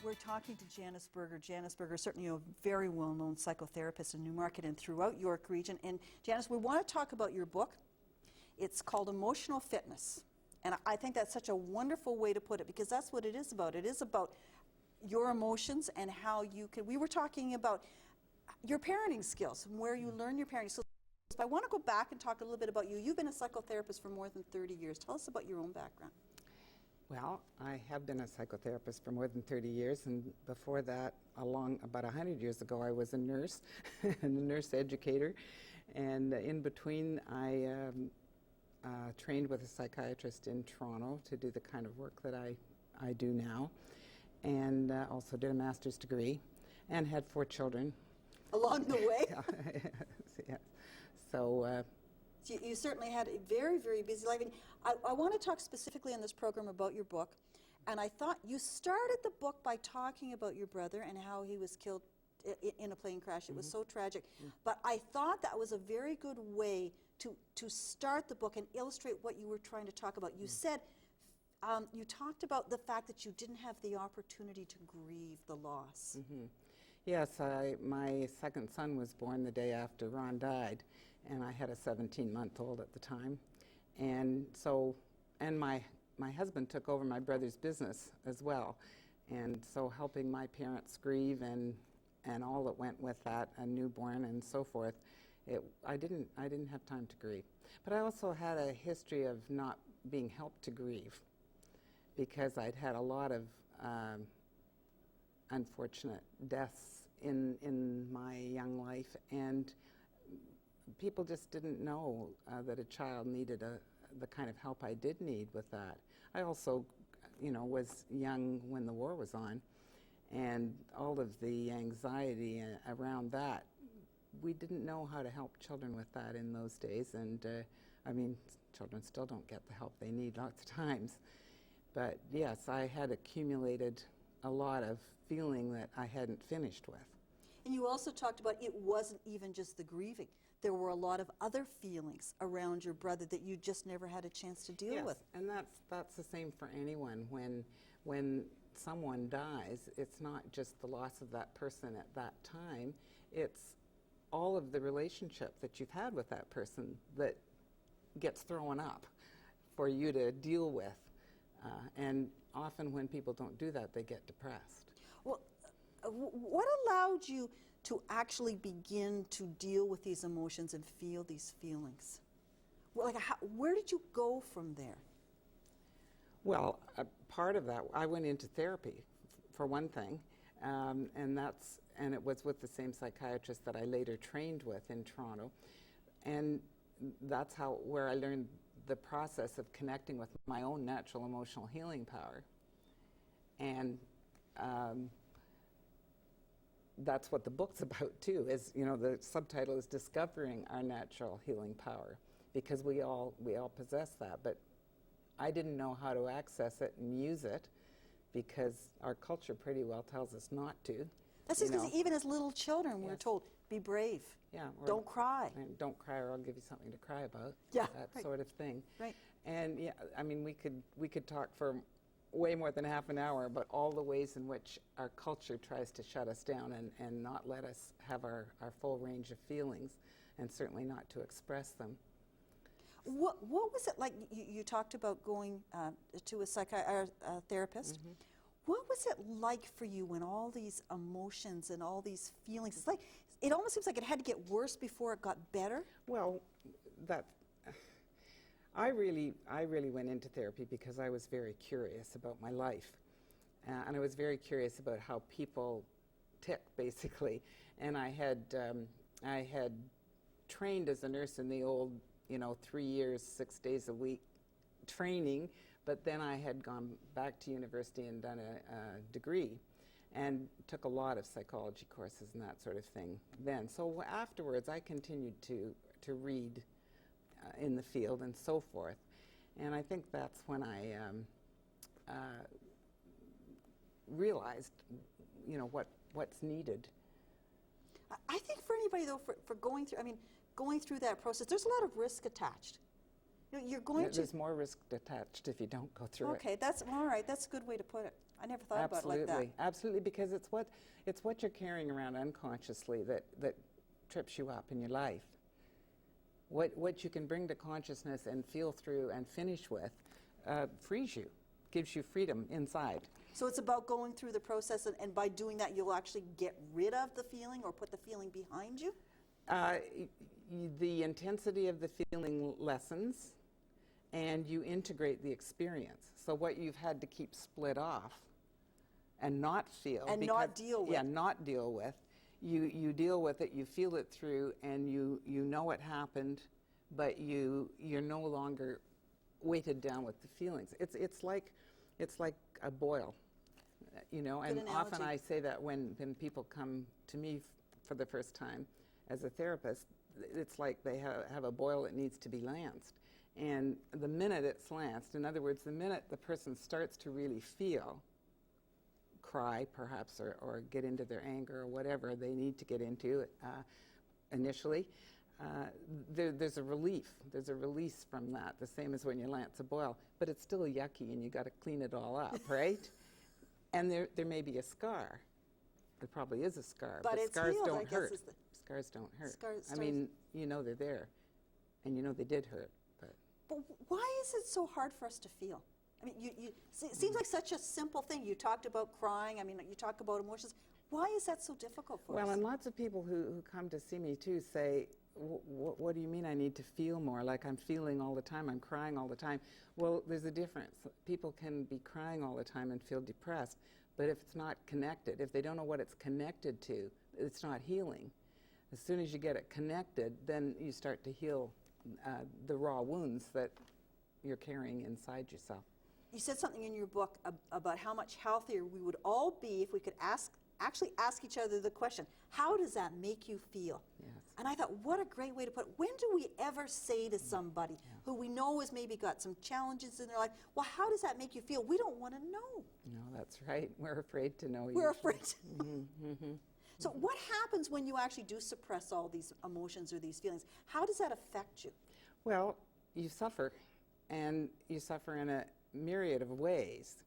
We're talking to Janice Berger. Janice Berger, certainly a very well-known psychotherapist in Newmarket and throughout York Region. And Janice, we want to talk about your book. It's called Emotional Fitness. And I think that's such a wonderful way to put it, because that's what it is about. It is about your emotions and how you can. We were talking about your parenting skills and where you learn your parenting skills. But I want to go back and talk a little bit about you. You've been a psychotherapist for more than 30 years. Tell us about your own background. Well, I have been a psychotherapist for more than 30 years, and before that, about 100 years ago, I was a nurse and a nurse educator. And in between, I trained with a psychiatrist in Toronto to do the kind of work that I do now, and also did a master's degree, and had 4 children. Along the way? Yeah. So. You certainly had a very, very busy life. And I want to talk specifically in this program about your book. And I thought you started the book by talking about your brother and how he was killed in a plane crash. It was so tragic. But I thought that was a very good way to start the book and illustrate what you were trying to talk about. You said, you talked about the fact that you didn't have the opportunity to grieve the loss. Yes, my second son was born the day after Ron died, and I had a 17-month-old at the time. And so, and my husband took over my brother's business as well. And so helping my parents grieve and all that went with that, a newborn and so forth, I didn't have time to grieve. But I also had a history of not being helped to grieve, because I'd had a lot of unfortunate deaths in my young life, and people just didn't know that a child needed the kind of help I did need with that. I also, was young when the war was on, and all of the anxiety around that, we didn't know how to help children with that in those days, and children still don't get the help they need lots of times. But yes, I had accumulated a lot of feeling that I hadn't finished with. And you also talked about it wasn't even just the grieving. There were a lot of other feelings around your brother that you just never had a chance to deal with. And that's the same for anyone. When someone dies, it's not just the loss of that person at that time, it's all of the relationship that you've had with that person that gets thrown up for you to deal with. And often when people don't do that, they get depressed. Well, what allowed you to actually begin to deal with these emotions and feel these feelings? Well, where did you go from there? Well, part of that, I went into therapy, for one thing, and it was with the same psychiatrist that I later trained with in Toronto, and that's where I learned the process of connecting with my own natural emotional healing power. And that's what the book's about too, is, the subtitle is Discovering Our Natural Healing Power, because we all possess that, but I didn't know how to access it and use it, because our culture pretty well tells us not to. That's just because even as little children, we're told, be brave. Yeah. Don't cry. And don't cry, or I'll give you something to cry about. Yeah. That sort of thing. Right. And yeah, we could talk for way more than half an hour about all the ways in which our culture tries to shut us down and not let us have our full range of feelings, and certainly not to express them. What was it like? You talked about going to a therapist. What was it like for you when all these emotions and all these feelings, it almost seems like it had to get worse before it got better? Well, I really went into therapy because I was very curious about my life, and I was very curious about how people tick, basically. And I had trained as a nurse in the old, 3 years, 6 days a week training, but then I had gone back to university and done a degree, and took a lot of psychology courses and that sort of thing then. So afterwards, I continued to read in the field and so forth, and I think that's when I realized, what's needed. I think for anybody though, for going through that process, there's a lot of risk attached. You're going to. There's more risk attached if you don't go through it. Okay, that's all right. That's a good way to put it. I never thought about it like that. Absolutely, because it's what you're carrying around unconsciously that trips you up in your life. What you can bring to consciousness and feel through and finish with frees you, gives you freedom inside. So it's about going through the process, and by doing that, you'll actually get rid of the feeling or put the feeling behind you? The intensity of the feeling lessens, and you integrate the experience. So what you've had to keep split off and not feel. And not deal with. Yeah, not deal with. You deal with it, you feel it through, and you know it happened, but you're no longer weighted down with the feelings. It's like a boil, you know. Good and analogy. Often I say that when people come to me for the first time as a therapist, it's like they have a boil that needs to be lanced. And the minute it's lanced, in other words, the minute the person starts to really feel, cry perhaps, or get into their anger or whatever they need to get into initially, there's a relief. There's a release from that, the same as when you lance a boil. But it's still yucky, and you got to clean it all up, right? And there may be a scar. There probably is a scar, but it's scars healed, don't hurt. is the Scars don't hurt. Scars I mean, you know they're there, and you know they did hurt. But why is it so hard for us to feel? I mean, it seems like such a simple thing. You talked about crying. I mean, you talk about emotions. Why is that so difficult for us? Well, and lots of people who come to see me too say, what do you mean I need to feel more? Like I'm feeling all the time, I'm crying all the time. Well, there's a difference. People can be crying all the time and feel depressed, but if it's not connected, if they don't know what it's connected to, it's not healing. As soon as you get it connected, then you start to heal the raw wounds that you're carrying inside yourself. You said something in your book about how much healthier we would all be if we could actually ask each other the question, how does that make you feel? Yes. And I thought, what a great way to put it. When do we ever say to somebody who we know has maybe got some challenges in their life, well, how does that make you feel? We don't want to know. No, that's right. We're afraid to know. We're afraid to know. Mm-hmm. So what happens when you actually do suppress all these emotions or these feelings? How does that affect you? Well, you suffer, and you suffer in a myriad of ways.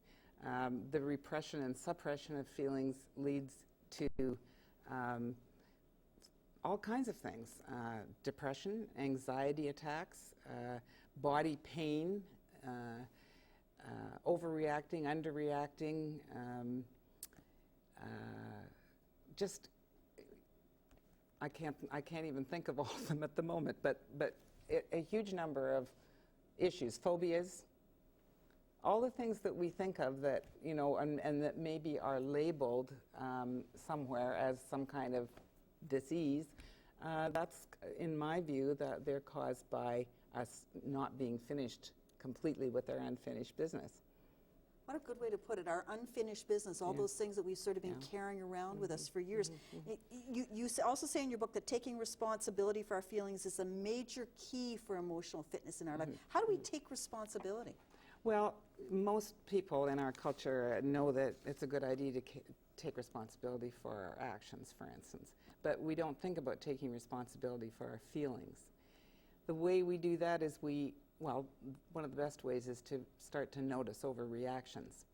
The repression and suppression of feelings leads to all kinds of things. Depression, anxiety attacks, body pain, overreacting, underreacting, just I can't even think of all of them at the moment, but a huge number of issues, phobias, all the things that we think of that, you know, and that maybe are labeled somewhere as some kind of disease, that's, in my view, that they're caused by us not being finished completely with our unfinished business. What a good way to put it, our unfinished business, all those things that we've sort of been carrying around with us for years. You also say in your book that taking responsibility for our feelings is a major key for emotional fitness in our life. How do we take responsibility? Well, most people in our culture know that it's a good idea to take responsibility for our actions, for instance, but we don't think about taking responsibility for our feelings. The way we do that is well, one of the best ways is to start to notice overreactions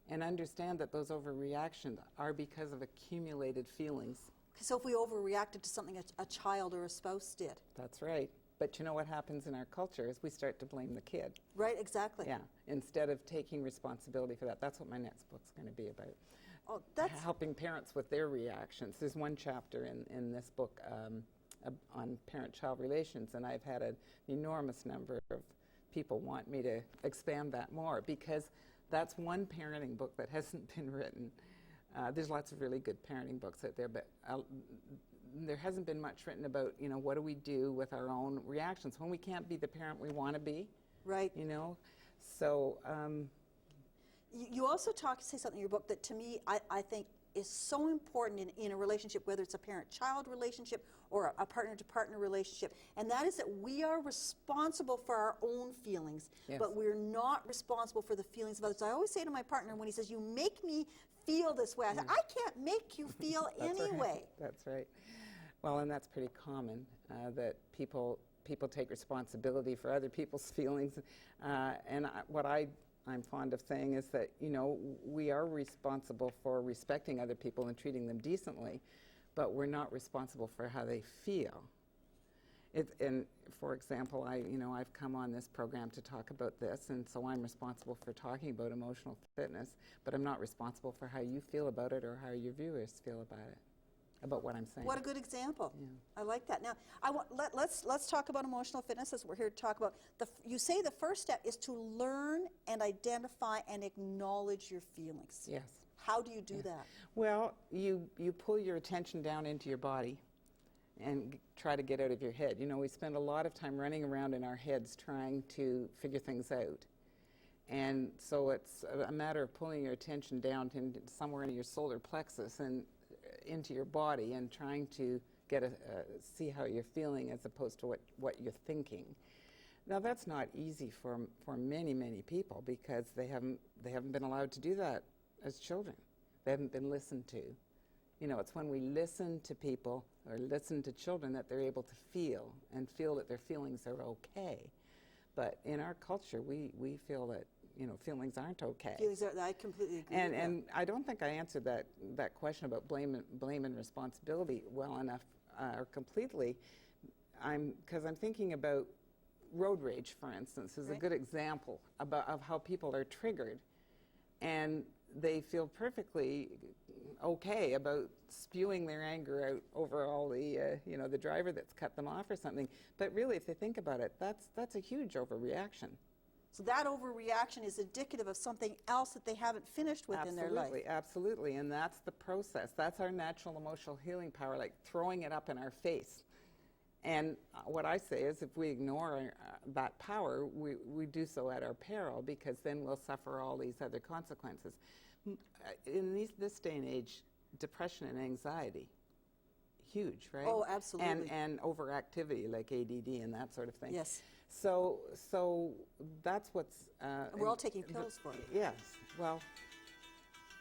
and understand that those overreactions are because of accumulated feelings. So if we overreacted to something a child or a spouse did. That's right. But you know what happens in our culture is we start to blame the kid. Right, exactly. Yeah, instead of taking responsibility for that. That's what my next book's going to be about. Oh, that's helping parents with their reactions. There's one chapter in this book on parent-child relations, and I've had an enormous number of people want me to expand that more, because that's one parenting book that hasn't been written. There's lots of really good parenting books out there, but there hasn't been much written about, you know, what do we do with our own reactions when we can't be the parent we want to be. Right. You know, so. You also say something in your book that to me I think is so important in a relationship, whether it's a parent-child relationship or a partner-to-partner relationship, and that is that we are responsible for our own feelings, but we're not responsible for the feelings of others. I always say to my partner when he says, you make me feel this way, I say, I can't make you feel anyway. That's right. Well, and that's pretty common, that people take responsibility for other people's feelings, and what I I'm fond of saying is that, you know, we are responsible for respecting other people and treating them decently, but we're not responsible for how they feel. And for example, I've come on this program to talk about this, and so I'm responsible for talking about emotional fitness, but I'm not responsible for how you feel about it or how your viewers feel about it, about what I'm saying. What a good example. Yeah. I like that. Now, let's talk about emotional fitness, as we're here to talk about. You say the first step is to learn and identify and acknowledge your feelings. Yes. How do you do that? Well, you pull your attention down into your body and try to get out of your head. You know, we spend a lot of time running around in our heads trying to figure things out. And so it's a matter of pulling your attention down to somewhere in your solar plexus and into your body and trying to get see how you're feeling as opposed to what you're thinking. Now that's not easy for many, many people because they haven't been allowed to do that as children. They haven't been listened to. You know, it's when we listen to people or listen to children that they're able to feel and feel that their feelings are okay. But in our culture, we feel that, you know, feelings aren't okay. I completely agree with And I don't think I answered that question about blame and responsibility well enough or completely. Because I'm thinking about road rage, for instance, is a good example of how people are triggered, and they feel perfectly okay about spewing their anger out over all the the driver that's cut them off or something. But really, if they think about it, that's a huge overreaction. So that overreaction is indicative of something else that they haven't finished with in their life. Absolutely, and that's the process. That's our natural emotional healing power, like throwing it up in our face. And what I say is if we ignore that power, we do so at our peril, because then we'll suffer all these other consequences. In this day and age, depression and anxiety, huge, right? Oh, absolutely. And overactivity, like ADD and that sort of thing. Yes. So that's what's... And we're all taking pills for it. Yes. Well,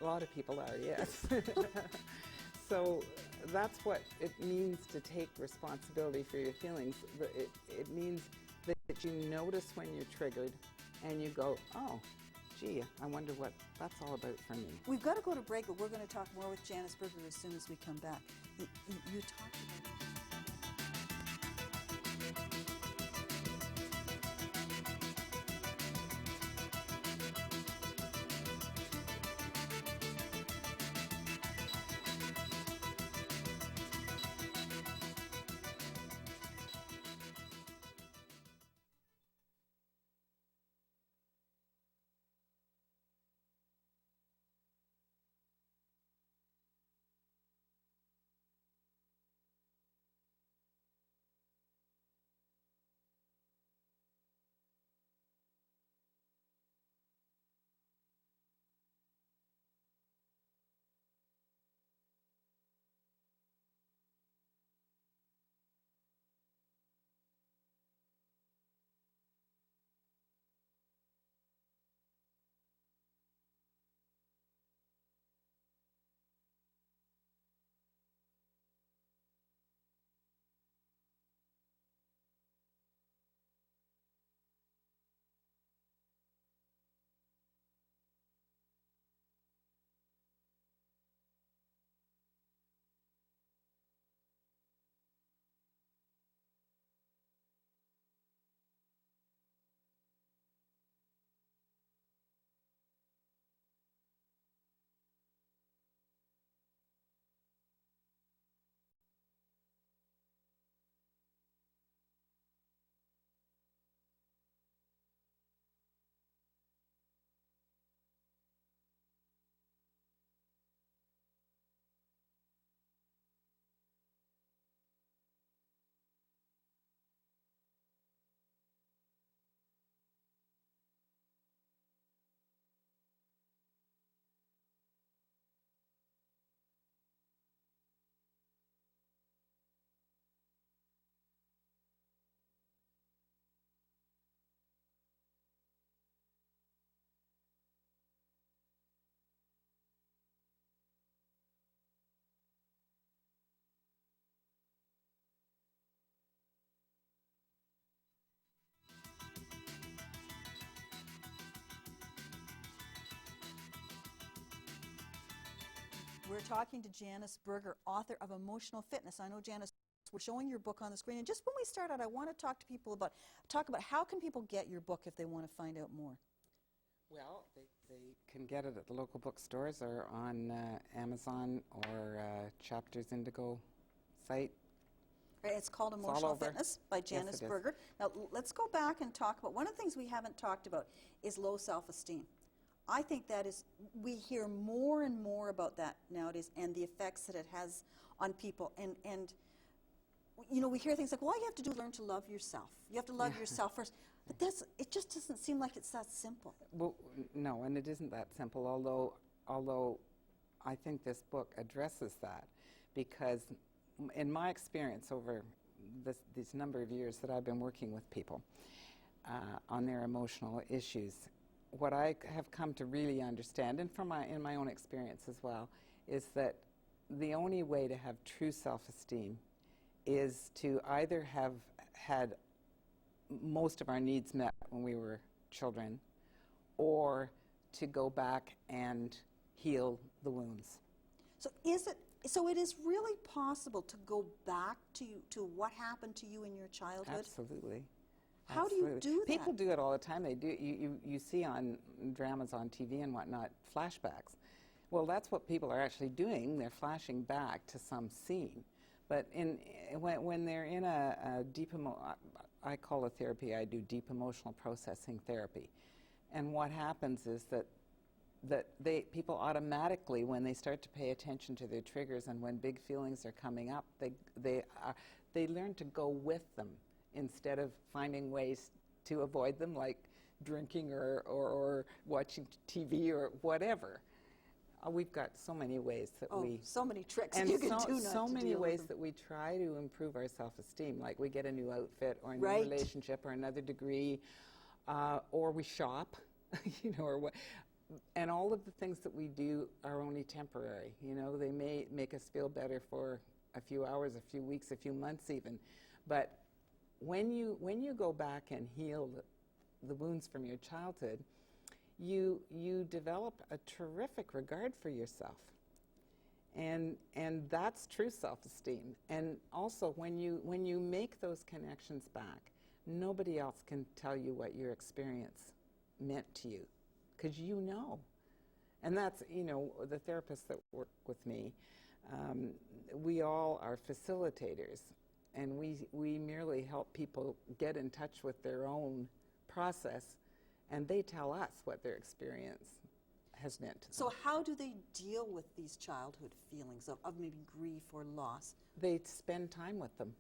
a lot of people are, yes. So that's what it means to take responsibility for your feelings. It means that you notice when you're triggered and you go, oh, gee, I wonder what that's all about for me. We've got to go to break, but we're going to talk more with Janice Berger as soon as we come back. You talked about We're talking to Janice Berger, author of Emotional Fitness. I know, Janice, we're showing your book on the screen. And just when we start out, I want to talk to people about how can people get your book if they want to find out more? Well, they can get it at the local bookstores or on Amazon or Chapters Indigo site. Right, it's called Emotional Fitness by Janice Berger. Now, let's go back and talk about one of the things we haven't talked about is low self-esteem. I think that is, we hear more and more about that nowadays and the effects that it has on people. And you know, we hear things like, well, all you have to do is learn to love yourself. You have to love yourself first. But it just doesn't seem like it's that simple. Well, no, and it isn't that simple, although I think this book addresses that, because in my experience over this number of years that I've been working with people on their emotional issues, what I have come to really understand, and in my own experience as well, is that the only way to have true self-esteem is to either have had most of our needs met when we were children, or to go back and heal the wounds. So it is really possible to go back to what happened to you in your childhood? Absolutely. How do you do that? People do it all the time. They do. You see on dramas on TV and whatnot, flashbacks. Well, that's what people are actually doing. They're flashing back to some scene. But when they're in a deep I call the therapy I do deep emotional processing therapy. And what happens is that people automatically, when they start to pay attention to their triggers and when big feelings are coming up, they learn to go with them instead of finding ways to avoid them, like drinking or watching TV or whatever. We've got so many ways that so many tricks you can do. So many ways that we try to improve our self-esteem, like we get a new outfit or a new relationship or another degree, or we shop, you know, or what. And all of the things that we do are only temporary. You know, they may make us feel better for a few hours, a few weeks, a few months even, but when you go back and heal the wounds from your childhood, you develop a terrific regard for yourself, and that's true self-esteem. And also, when you make those connections back, nobody else can tell you what your experience meant to you, because you know. And that's, you know, the therapists that work with me, we all are facilitators. And we merely help people get in touch with their own process, and they tell us what their experience has meant to them. So how do they deal with these childhood feelings of maybe grief or loss? They spend time with them.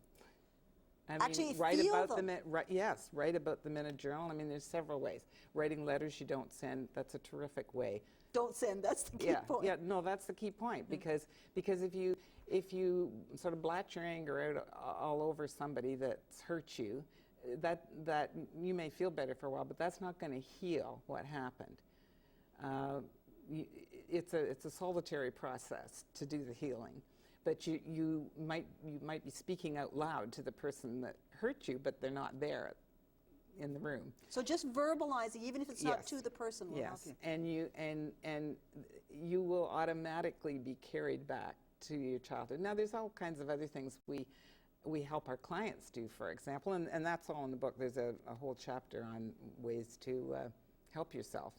Actually write feel about them. Yes, write about them in a journal. I mean, there's several ways. Writing letters you don't send, that's a terrific way. Don't send, that's the key point. Yeah, no, that's the key point, because if you sort of blat your anger out all over somebody that's hurt you, that you may feel better for a while, but that's not going to heal what happened. It's a solitary process to do the healing, but you might be speaking out loud to the person that hurt you, but they're not there in the room. So just verbalizing, even if it's not to the person, will help you. And you will automatically be carried back to your childhood. Now, there's all kinds of other things we help our clients do, for example, and that's all in the book. There's a whole chapter on ways to help yourself.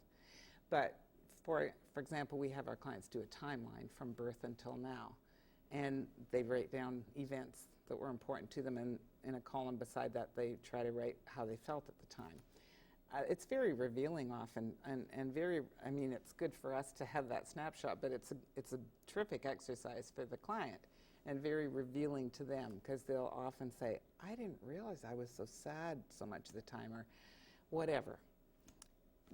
But for example, we have our clients do a timeline from birth until now, and they write down events that were important to them, and in a column beside that they try to write how they felt at the time. It's very revealing often, and very, I mean, it's good for us to have that snapshot, but it's a terrific exercise for the client and very revealing to them, because they'll often say, I didn't realize I was so sad so much of the time, or whatever.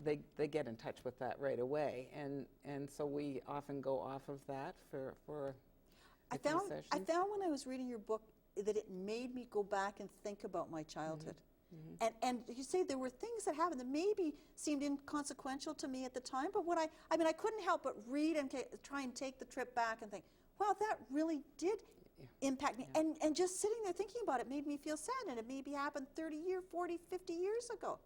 They get in touch with that right away, and so we often go off of that for I found when I was reading your book that it made me go back and think about my childhood. Mm-hmm. And you say there were things that happened that maybe seemed inconsequential to me at the time, but what I mean, I couldn't help but read and try and take the trip back and think, wow, that really did impact me. And just sitting there thinking about it made me feel sad, and it maybe happened 30 years, 40, 50 years ago.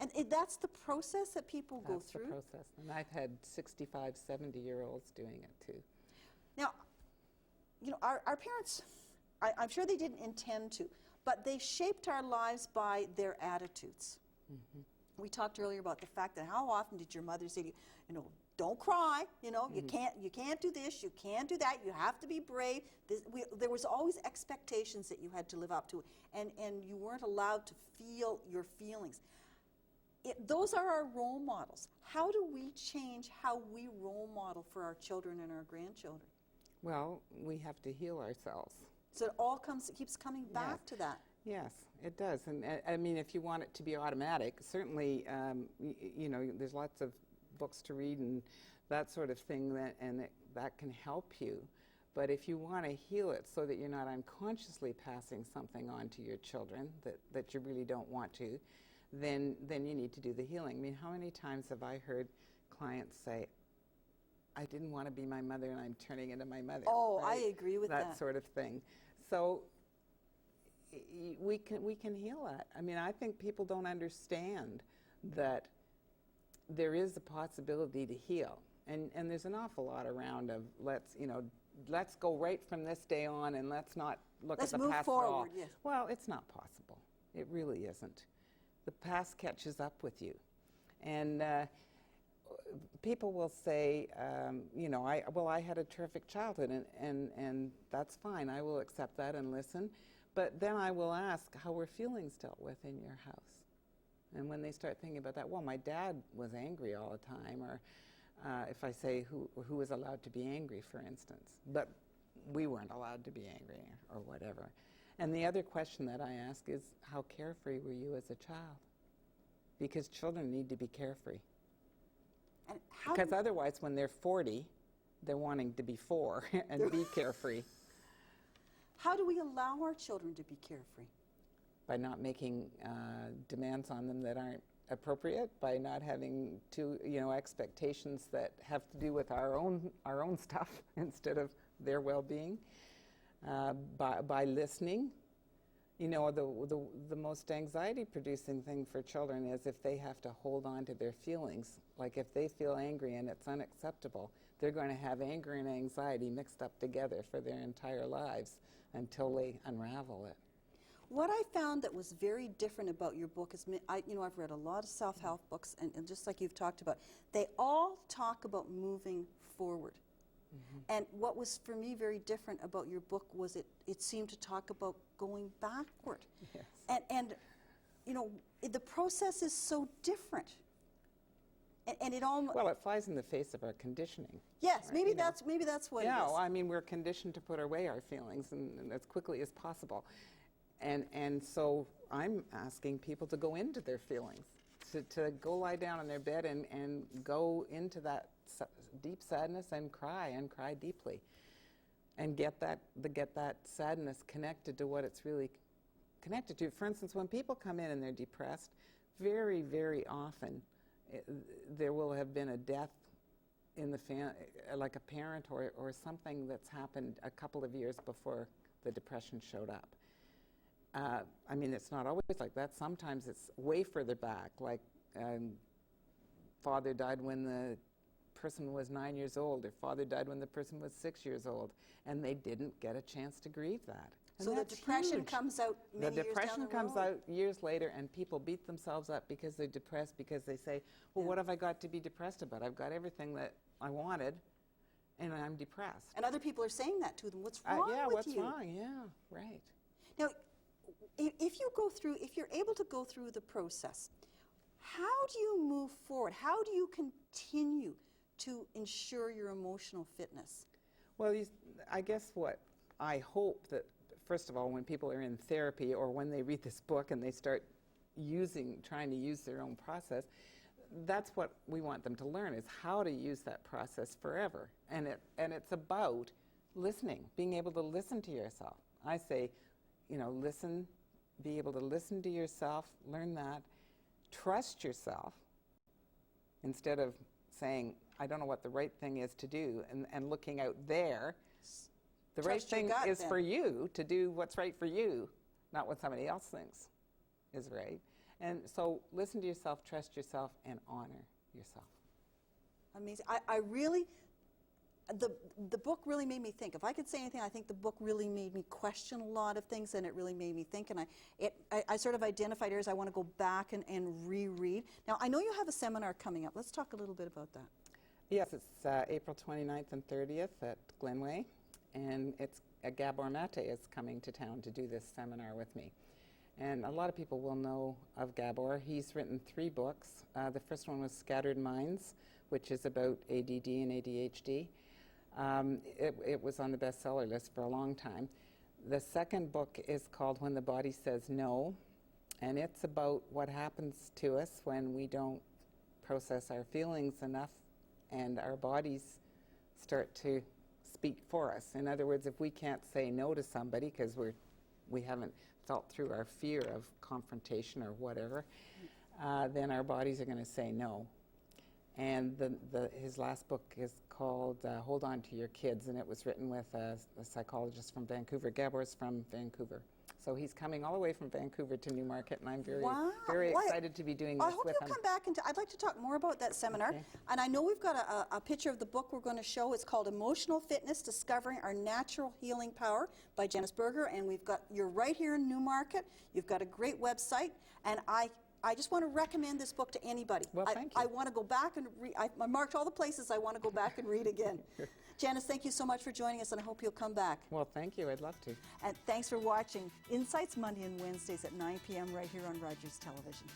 And that's the process that people go That's the through? process. And I've had 65, 70-year-olds doing it too. Now, you know, our parents, I'm sure they didn't intend to, but they shaped our lives by their attitudes. We talked earlier about the fact that how often did your mother say to you, you know, don't cry, you know, you can't do this, you can't do that, you have to be brave. There was always expectations that you had to live up to, and you weren't allowed to feel your feelings. Those are our role models. How do we change how we role model for our children and our grandchildren? Well, we have to heal ourselves. So it keeps coming back to that. Yes, it does. And I mean, if you want it to be automatic, certainly, you know, there's lots of books to read and that sort of thing, that can help you. But if you want to heal it so that you're not unconsciously passing something on to your children that you really don't want to, then you need to do the healing. I mean, how many times have I heard clients say, I didn't want to be my mother and I'm turning into my mother. Oh, right? I agree with that. That sort of thing. So we can heal that. I mean, I think people don't understand that there is a possibility to heal. And there's an awful lot around of let's go right from this day on and let's not look at the past at all. Let's move forward, yes. Well, it's not possible. It really isn't. The past catches up with you. And people will say, you know, I had a terrific childhood, and that's fine. I will accept that and listen. But then I will ask, how were feelings dealt with in your house? And when they start thinking about that, well, my dad was angry all the time, or if I say who was allowed to be angry, for instance, but we weren't allowed to be angry or whatever. And the other question that I ask is, how carefree were you as a child? Because children need to be carefree. And Because otherwise, when they're 40, they're wanting to be 4 and be carefree. How do we allow our children to be carefree? By not making demands on them that aren't appropriate, by not having expectations that have to do with our own stuff instead of their well-being. By listening. You know, the most anxiety-producing thing for children is if they have to hold on to their feelings. Like if they feel angry and it's unacceptable, they're going to have anger and anxiety mixed up together for their entire lives until they unravel it. What I found that was very different about your book is, I've read a lot of self-help books, and just like you've talked about, they all talk about moving forward. And what was for me very different about your book was it seemed to talk about going backward. Yes. And you know, the process is so different. And it all Well, it flies in the face of our conditioning. yes, right, maybe that's what it is. I mean, we're conditioned to put away our feelings and as quickly as possible. And so I'm asking people to go into their feelings, to go lie down in their bed and go into that deep sadness and cry deeply, and get that sadness connected to what it's really connected to. For instance, when people come in and they're depressed, very, very often there will have been a death in the like a parent or something that's happened a couple of years before the depression showed up. I mean, it's not always like that. Sometimes it's way further back, like father died when the person was 9 years old, or father died when the person was 6 years old, and they didn't get a chance to grieve that. And So the depression huge. comes out many The years down depression the comes road. out years later, and people beat themselves up because they're depressed, because they say, well, what have I got to be depressed about? I've got everything that I wanted, and I'm depressed. And other people are saying that to them. What's wrong Yeah, with what's you? wrong? Yeah, right. Now, if you're able to go through the process, how do you move forward? How do you continue to ensure your emotional fitness? Well, I guess what I hope that, first of all, when people are in therapy or when they read this book and they start trying to use their own process, that's what we want them to learn, is how to use that process forever. And it's about listening, being able to listen to yourself. I say, listen, be able to listen to yourself, learn that, trust yourself, instead of saying, I don't know what the right thing is to do, and looking out there. The right Trust your thing gut, is then. for you to do what's right for you, not what somebody else thinks is right. And so listen to yourself, trust yourself, and honor yourself. Amazing. I really, the book really made me think. If I could say anything, I think the book really made me question a lot of things, and it really made me think. And I sort of identified areas I want to go back and reread. Now, I know you have a seminar coming up. Let's talk a little bit about that. Yes, it's April 29th and 30th at Glenway, and it's Gabor Mate is coming to town to do this seminar with me. And a lot of people will know of Gabor. He's written 3 books. The first one was Scattered Minds, which is about ADD and ADHD. It was on the bestseller list for a long time. The second book is called When the Body Says No, and it's about what happens to us when we don't process our feelings enough and our bodies start to speak for us. In other words, if we can't say no to somebody because we haven't felt through our fear of confrontation or whatever, then our bodies are going to say no. And his last book is called Hold On to Your Kids, and it was written with a psychologist from Vancouver. Gabor's from Vancouver. So he's coming all the way from Vancouver to Newmarket, and I'm very excited to be doing this with him. I hope you'll come back, and I'd like to talk more about that seminar. Okay. And I know we've got a picture of the book we're going to show. It's called Emotional Fitness, Discovering Our Natural Healing Power by Janice Berger, and you're right here in Newmarket. You've got a great website, and I just want to recommend this book to anybody. Well, thank you. I want to go back and read. I marked all the places I want to go back and read again. Janice, thank you so much for joining us, and I hope you'll come back. Well, thank you. I'd love to. And thanks for watching Insights Monday and Wednesdays at 9 p.m. right here on Rogers Television.